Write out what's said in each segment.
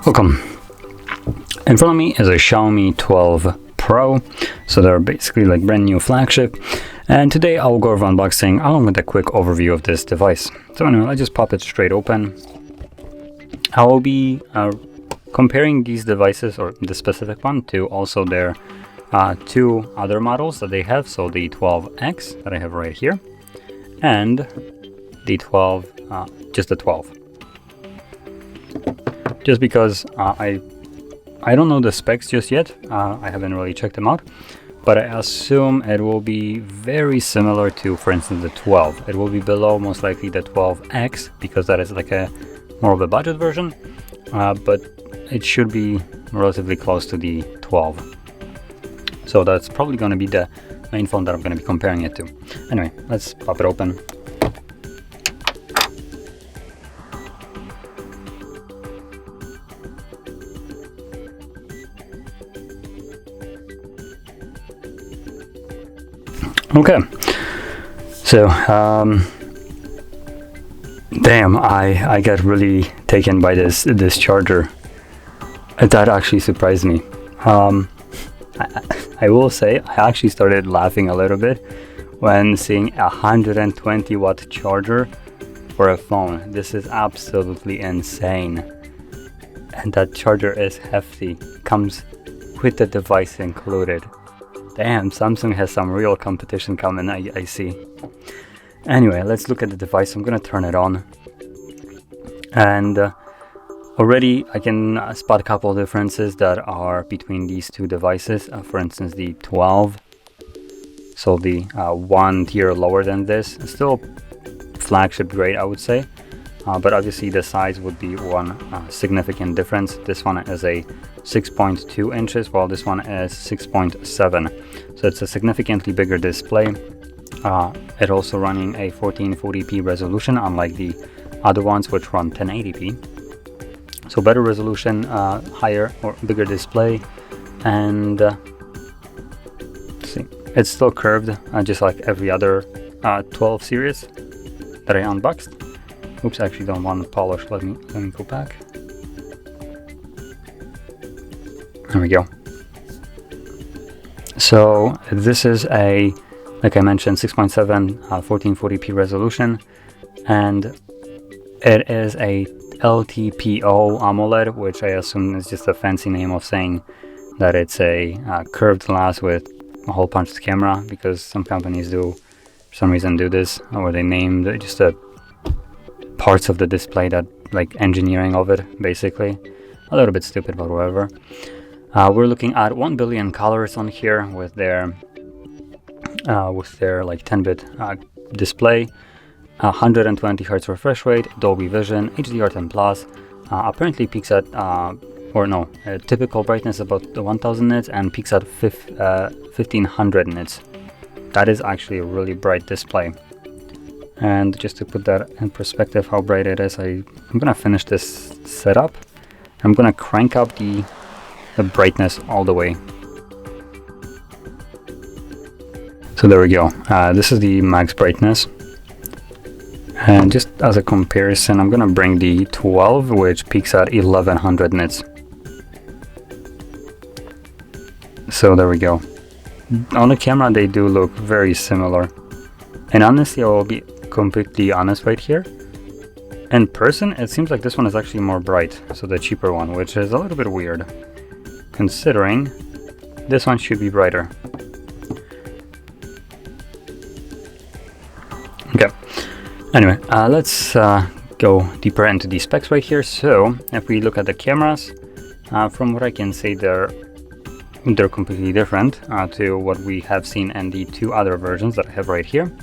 Welcome. In front of me is a Xiaomi 12 Pro, so they're basically like brand new flagship, and today I'll go over unboxing along with a quick overview of this device. So anyway, let's just pop it straight open. I will be comparing these devices, or the specific one, to also their two other models that they have, so the 12X that I have right here, and the 12, just the 12. Just because I don't know the specs just yet, I haven't really checked them out, but I assume it will be very similar to, for instance, the 12. It will be below most likely the 12X, because that is like a more of a budget version, but it should be relatively close to the 12. So that's probably going to be the main phone that I'm going to be comparing it to. Anyway, let's pop it open. Okay, so damn, I got really taken by this charger. That actually surprised me. I will say I actually started laughing a little bit when seeing a 120 watt charger for a phone. This is absolutely insane, and that charger is hefty. Comes with the device included. Damn, Samsung has some real competition coming, I see. Anyway, let's look at the device. I'm gonna turn it on. And already I can spot a couple of differences that are between these two devices. For instance, the 12. So the one tier lower than this. Still flagship grade, I would say. But obviously the size would be one significant difference. This one is a 6.2 inches, while this one is 6.7. So it's a significantly bigger display. It also running a 1440p resolution, unlike the other ones which run 1080p. So better resolution, higher or bigger display, and see, it's still curved, just like every other 12 series that I unboxed. Oops, I actually don't want to polish. Let me go back. There we go. So this is a, like I mentioned, 6.7 1440p resolution, and it is a LTPO AMOLED, which I assume is just a fancy name of saying that it's a curved glass with a hole punched camera, because some companies do, for some reason, do this, or they named just the parts of the display, that like engineering of it, basically. A little bit stupid, but whatever. We're looking at 1 billion colors on here with their like 10-bit display, 120 Hz refresh rate, Dolby Vision, HDR10 Plus. Apparently peaks at typical brightness about 1000 nits and peaks at 1500 nits. That is actually a really bright display. And just to put that in perspective, how bright it is, I'm gonna finish this setup. I'm gonna crank up the brightness all the way. So there we go. This is the max brightness. And just as a comparison, I'm gonna bring the 12, which peaks at 1100 nits. So there we go. On the camera, they do look very similar. And honestly, I will be completely honest right here. In person, it seems like this one is actually more bright, so the cheaper one, which is a little bit weird, considering this one should be brighter. Okay, anyway, let's go deeper into the specs right here. So if we look at the cameras, from what I can say, they're completely different to what we have seen in the two other versions that I have right here.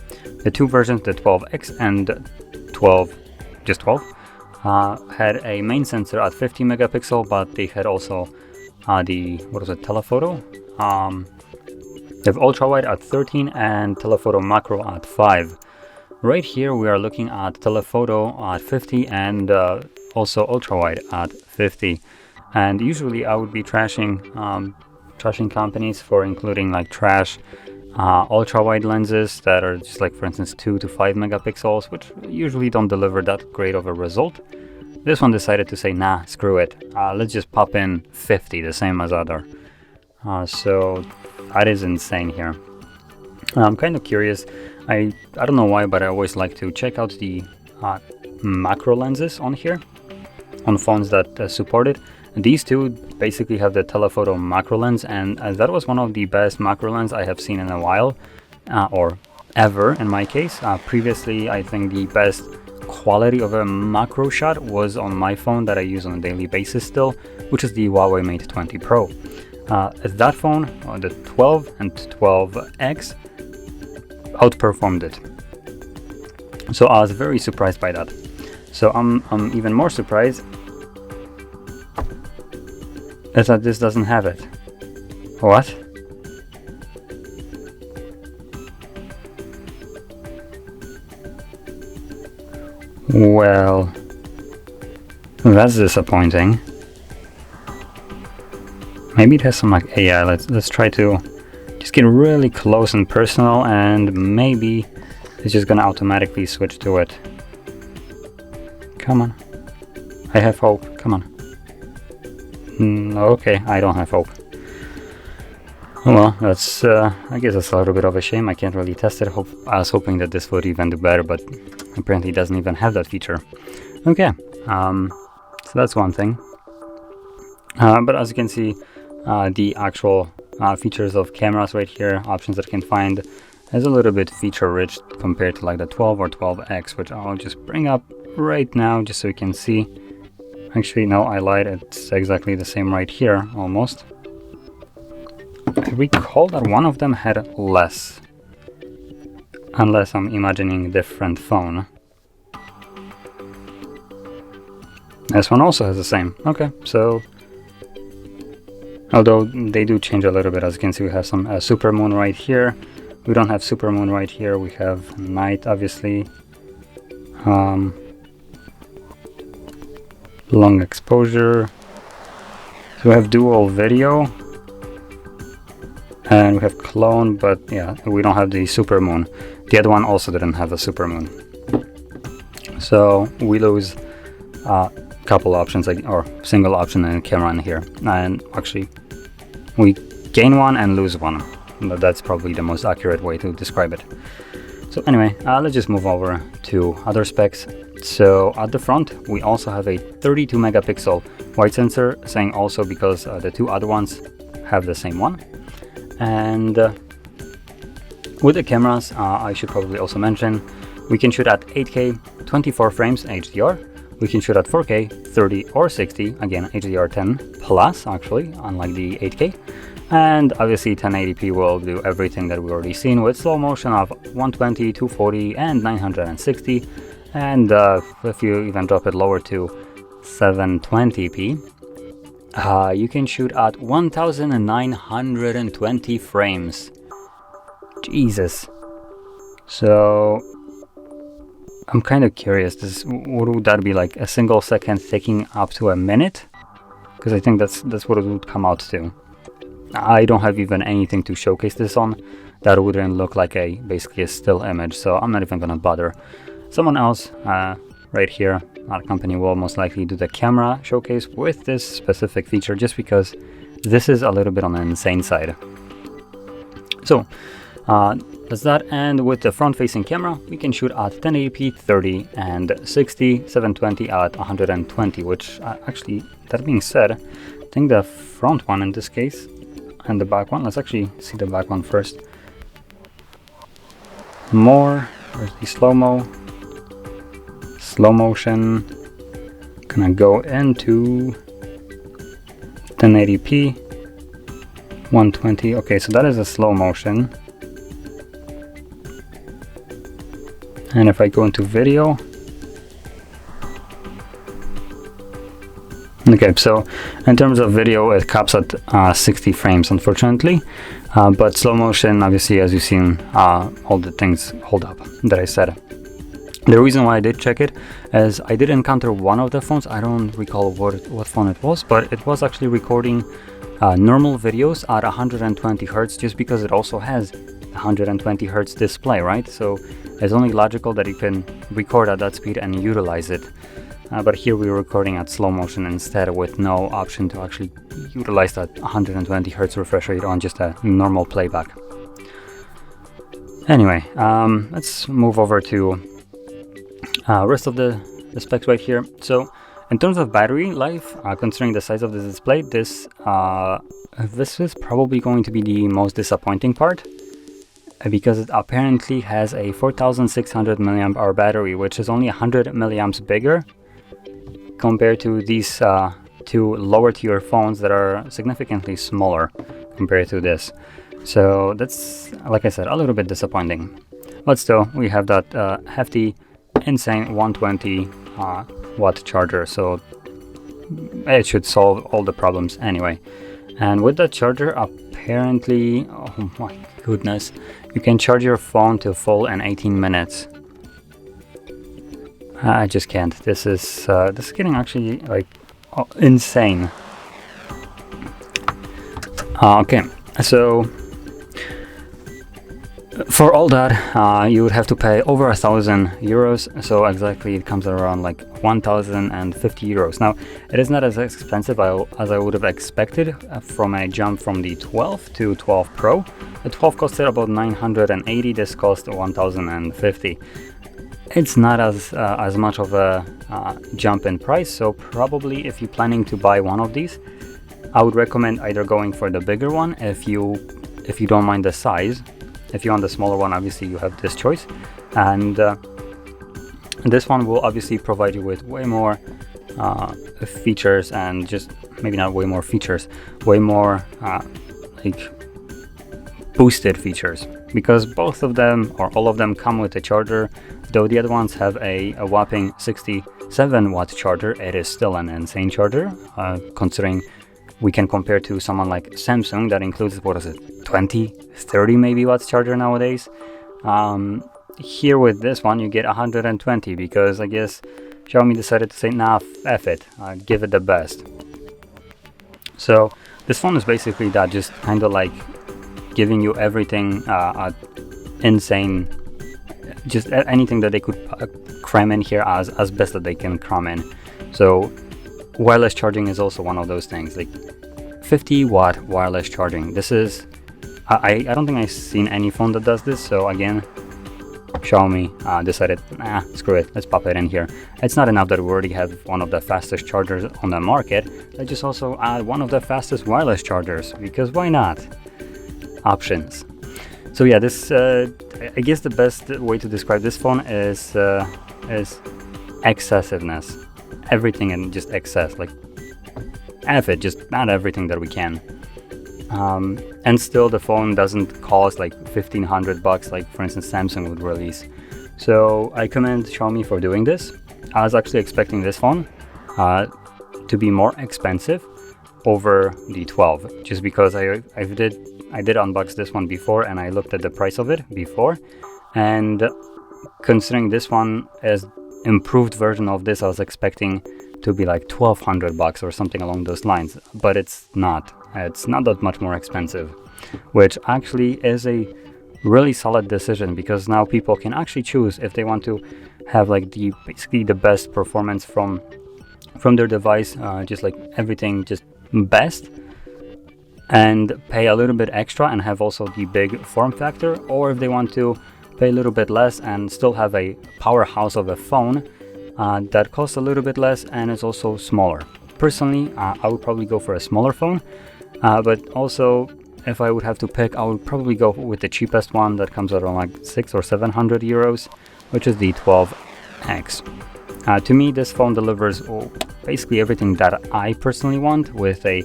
The two versions, the 12X and 12, just 12, had a main sensor at 50 megapixel, but they had also telephoto. They have ultra wide at 13 and telephoto macro at 5. Right here we are looking at telephoto at 50 and also ultra wide at 50. And usually I would be trashing companies for including like trash ultra wide lenses that are just like, for instance, 2 to 5 megapixels, which usually don't deliver that great of a result. This one decided to say, nah, screw it. Let's just pop in 50, the same as other. So that is insane here. I'm kind of curious. I don't know why, but I always like to check out the macro lenses on here, on phones that support it. These two basically have the telephoto macro lens, and that was one of the best macro lens I have seen in a while, or ever in my case. Previously, I think the best quality of a macro shot was on my phone that I use on a daily basis still, which is the Huawei Mate 20 Pro. That phone, the 12 and 12X, outperformed it. So I was very surprised by that. So I'm even more surprised is that this doesn't have it. What? Well, that's disappointing. Maybe it has some like, yeah, let's try to just get really close and personal, and maybe it's just gonna automatically switch to it. Come on. I have hope. Come on. Okay, I don't have hope. Oh well, that's I guess that's a little bit of a shame. I can't really test it. I was hoping that this would even do better, but apparently it doesn't even have that feature. Okay, so that's one thing. But as you can see, the actual features of cameras right here, options that you can find, is a little bit feature rich compared to like the 12 or 12X, which I'll just bring up right now just so you can see. Actually, no, I lied. It's exactly the same right here, almost. I recall that one of them had less. Unless I'm imagining a different phone. This one also has the same. Okay, so... although they do change a little bit. As you can see, we have some supermoon right here. We don't have supermoon right here. We have night, obviously. Long exposure. So we have dual video. And we have clone, but yeah, we don't have the supermoon. The other one also didn't have a supermoon. So we lose a couple options, or single option in the camera in here. And actually, we gain one and lose one. But that's probably the most accurate way to describe it. So anyway, let's just move over to other specs. So at the front, we also have a 32 megapixel wide sensor, saying also because the two other ones have the same one. And with the cameras, I should probably also mention, we can shoot at 8K, 24 frames HDR. We can shoot at 4K, 30 or 60, again HDR10 plus actually, unlike the 8K. And obviously 1080p will do everything that we've already seen with slow motion of 120, 240 and 960. And if you even drop it lower to 720p, you can shoot at 1920 frames. Jesus. So I'm kind of curious. Would that be like a single second taking up to a minute? Because I think that's what it would come out to. I don't have even anything to showcase this on. That wouldn't look like basically a still image, so I'm not even gonna bother. Someone else right here, our company, will most likely do the camera showcase with this specific feature, just because this is a little bit on the insane side. So that's that. And with the front-facing camera, we can shoot at 1080p, 30 and 60, 720 at 120, which actually, that being said, I think the front one in this case and the back one, let's actually see the back one first. More, where's the slow-mo? Slow motion, gonna go into 1080p, 120. Okay, so that is a slow motion. And if I go into video, okay, so in terms of video, it caps at 60 frames, unfortunately. But slow motion, obviously, as you've seen, all the things hold up that I said. The reason why I did check it is I did encounter one of the phones. I don't recall what phone it was, but it was actually recording normal videos at 120 Hz, just because it also has 120 hertz display, right? So it's only logical that you can record at that speed and utilize it. But here we're recording at slow motion instead, with no option to actually utilize that 120 hertz refresh rate on just a normal playback. Anyway, let's move over to rest of the specs right here. So in terms of battery life, considering the size of the display, this is probably going to be the most disappointing part, because it apparently has a 4600 milliamp hour battery, which is only 100 milliamps bigger compared to these two lower tier phones that are significantly smaller compared to this. So that's, like I said, a little bit disappointing. But still, we have that hefty, insane 120 watt charger, so it should solve all the problems anyway. And with that charger, apparently, oh my goodness, you can charge your phone to full in 18 minutes. I just can't. This is getting actually like insane. Okay, so for all that, you would have to pay over 1,000 euros. So exactly, it comes around like 1,050 euros. Now, it is not as expensive as I would have expected from a jump from the 12 to 12 Pro. The 12 costed about 980. This cost 1,050. It's not as much of a jump in price, so probably if you're planning to buy one of these, I would recommend either going for the bigger one if you don't mind the size. If you want the smaller one, obviously you have this choice, and this one will obviously provide you with way more features, and just maybe not way more features, way more like boosted features, because both of them or all of them come with a charger. Though the other ones have a whopping 67 watt charger, it is still an insane charger, considering we can compare to someone like Samsung that includes, what is it, 20, 30 maybe watts charger nowadays. Here with this one you get 120, because I guess Xiaomi decided to say, nah, F it, give it the best. So this phone is basically that, just kind of like giving you everything insane, just anything that they could cram in here as best that they can cram in. So wireless charging is also one of those things, like 50 watt wireless charging. This is, I don't think I've seen any phone that does this. So again, Xiaomi decided, screw it, let's pop it in here. It's not enough that we already have one of the fastest chargers on the market. Let's just also add one of the fastest wireless chargers, because why not? Options. So yeah, this I guess the best way to describe this phone is excessiveness. Everything in just excess, like F it, just add everything that we can. And still the phone doesn't cost like $1,500 like for instance Samsung would release. So I commend Xiaomi for doing this. I was actually expecting this phone to be more expensive over the 12, just because I did unbox this one before, and I looked at the price of it before, and considering this one is improved version of this, I was expecting to be like $1,200 or something along those lines, but it's not that much more expensive, which actually is a really solid decision, because now people can actually choose if they want to have like basically the best performance from their device, just like everything just best, and pay a little bit extra and have also the big form factor, or if they want to pay a little bit less and still have a powerhouse of a phone that costs a little bit less and is also smaller. Personally, I would probably go for a smaller phone, but also if I would have to pick, I would probably go with the cheapest one that comes around like 600 or 700 euros, which is the 12X. To me, this phone delivers basically everything that I personally want, with a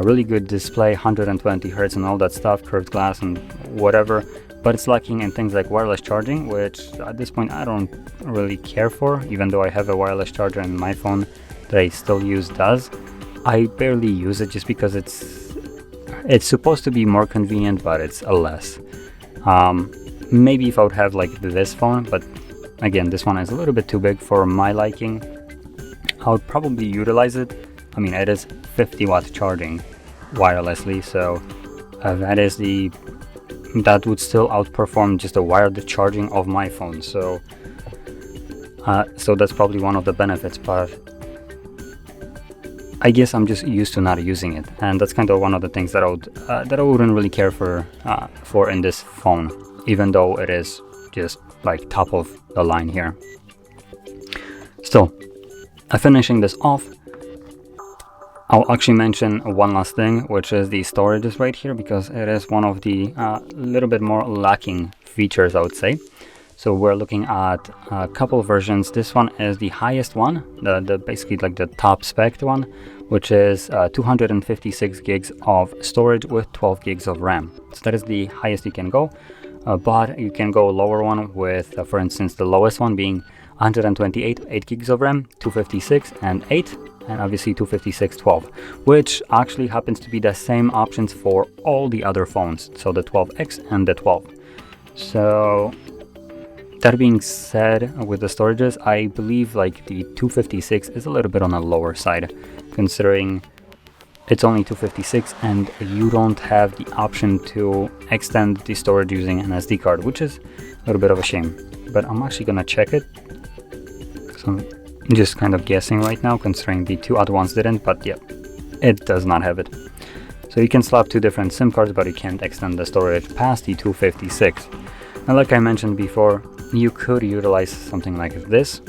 really good display, 120 Hz and all that stuff, curved glass and whatever, but it's lacking in things like wireless charging, which at this point I don't really care for, even though I have a wireless charger in my phone that I still use does. I barely use it just because it's supposed to be more convenient, but it's a less. Maybe if I would have like this phone, but again, this one is a little bit too big for my liking. I would probably utilize it. I mean, it is 50 watt charging wirelessly, so that is the that would still outperform just the wired charging of my phone. So that's probably one of the benefits, but I guess I'm just used to not using it, and that's kind of one of the things that I wouldn't really care for in this phone, even though it is just like top of the line here. Still, finishing this off, I'll actually mention one last thing, which is the storage is right here, because it is one of the little bit more lacking features, I would say. So we're looking at a couple of versions. This one is the highest one, the basically like the top spec one, which is 256 gigs of storage with 12 gigs of RAM. So that is the highest you can go, but you can go lower one with, for instance, the lowest one being 128, 8 gigs of RAM, 256 and 8, and obviously 256, 12, which actually happens to be the same options for all the other phones, so the 12X and the 12. So that being said, with the storages, I believe like the 256 is a little bit on the lower side, considering it's only 256 and you don't have the option to extend the storage using an SD card, which is a little bit of a shame. But I'm actually gonna check it. So I'm just kind of guessing right now, considering the two other ones didn't, but yeah, it does not have it. So you can slap two different SIM cards, but you can't extend the storage past the 256. And like I mentioned before, you could utilize something like this.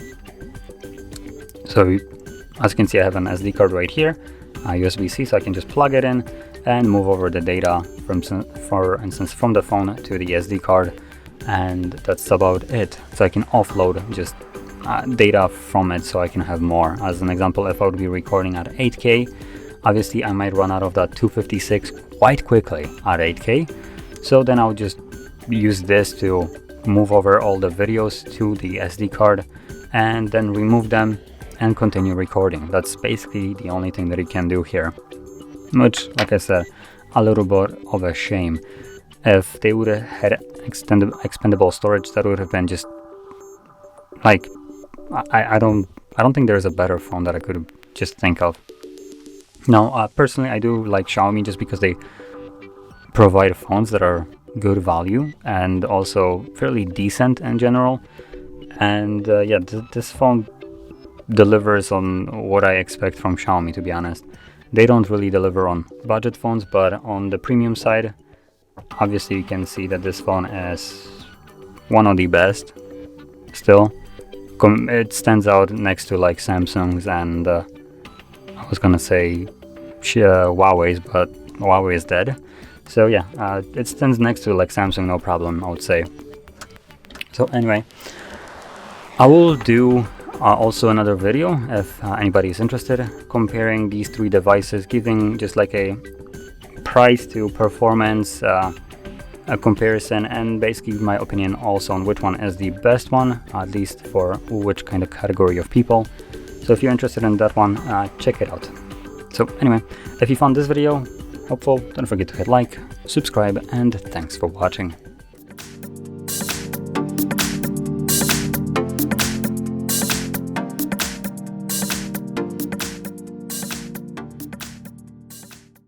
So as you can see, I have an SD card right here, USB-C, so I can just plug it in and move over the data from, for instance, from the phone to the SD card, and that's about it. So I can offload just data from it, so I can have more. As an example, if I would be recording at 8K, obviously I might run out of that 256 quite quickly at 8K. So then I would just use this to move over all the videos to the SD card and then remove them and continue recording. That's basically the only thing that you can do here, which, like I said, a little bit of a shame. If they would have had expandable storage, that would have been just like, I don't think there's a better phone that I could just think of. Now, personally, I do like Xiaomi just because they provide phones that are good value and also fairly decent in general. And yeah, this phone delivers on what I expect from Xiaomi, to be honest. They don't really deliver on budget phones, but on the premium side, obviously you can see that this phone is one of the best still. It stands out next to like Samsung's and I was gonna say Huawei's, but Huawei is dead. So yeah, it stands next to like Samsung, no problem, I would say. So anyway, I will do also another video if anybody is interested, comparing these three devices, giving just like a price to performance a comparison, and basically my opinion also on which one is the best one, at least for which kind of category of people. So if you're interested in that one, check it out. So anyway, if you found this video helpful, don't forget to hit like, subscribe, and thanks for watching.